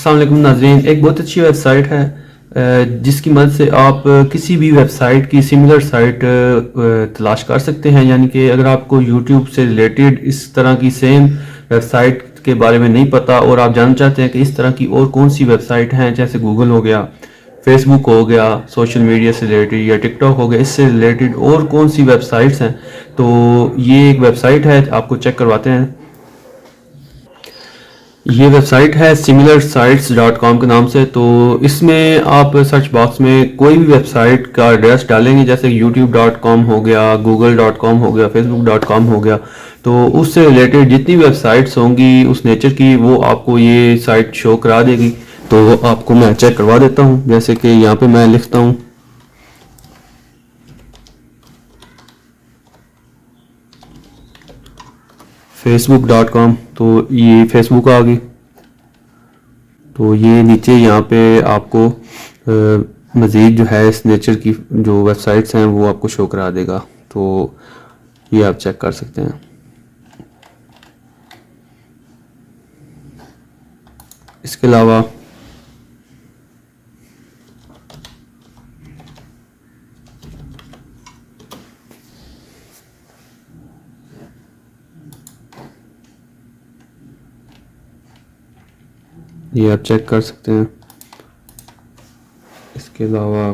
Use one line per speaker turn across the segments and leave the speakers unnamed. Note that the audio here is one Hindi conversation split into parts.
अस्सलाम वालेकुम नाज़रीन, एक बहुत अच्छी वेबसाइट है जिसकी मदद से आप किसी भी वेबसाइट की सिमिलर साइट तलाश कर सकते हैं। यानी कि अगर आपको यूट्यूब से रिलेटेड इस तरह की सेम वेबसाइट के बारे में नहीं पता और आप जानना चाहते हैं कि इस तरह की और कौन सी वेबसाइट हैं, जैसे गूगल हो गया, फेसबुक हो गया, सोशल मीडिया से रिलेटेड, या टिकटॉक हो गया, इससे रिलेटेड और कौन सी वेबसाइट्स हैं, तो ये एक वेबसाइट है, आपको चेक करवाते हैं। ये वेबसाइट है similarsites.com के नाम से। तो इसमें आप सर्च बॉक्स में कोई भी वेबसाइट का एड्रेस डालेंगे, जैसे youtube.com हो गया, google.com हो गया, facebook.com हो गया, तो उससे रिलेटेड जितनी वेबसाइट्स होंगी उस नेचर की, वो आपको ये साइट शो करा देगी। तो आपको मैं चेक करवा देता हूँ। जैसे कि यहाँ पे मैं लिखता हूँ facebook.com, तो ये फेसबुक आ गई। तो ये नीचे यहाँ पे आपको मज़ीद जो है इस नेचर की जो वेबसाइट्स हैं वो आपको शो करा देगा। तो ये आप चेक कर सकते हैं। इसके अलावा ये आप चेक कर सकते हैं। इसके अलावा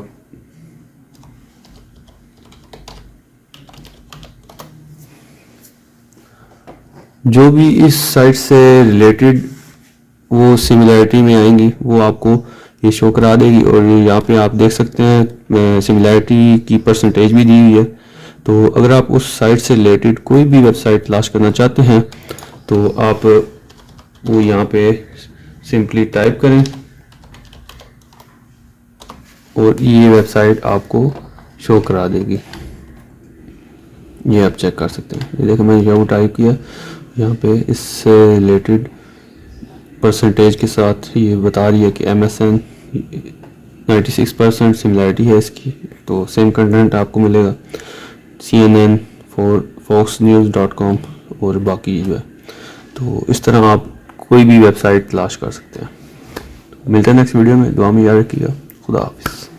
जो भी इस साइट से रिलेटेड वो सिमिलैरिटी में आएंगी वो आपको ये शो करा देगी। और यहाँ पे आप देख सकते हैं सिमिलैरिटी की परसेंटेज भी दी हुई है। तो अगर आप उस साइट से रिलेटेड कोई भी वेबसाइट तलाश करना चाहते हैं तो आप वो यहाँ पे सिंपली टाइप करें और ये वेबसाइट आपको शो करा देगी। ये आप चेक कर सकते हैं। ये देखो मैंने यहाँ टाइप किया, यहाँ पे इससे रिलेटेड परसेंटेज के साथ ये बता रही है कि MSN 96% सिमिलैरिटी है इसकी। तो सेम कंटेंट आपको मिलेगा CNN, foxnews.com और बाकी जो है। तो इस तरह आप कोई भी वेबसाइट तलाश कर सकते हैं। मिलते हैं नेक्स्ट वीडियो में। दुआ में याद रखिएगा। खुदा हाफिज़।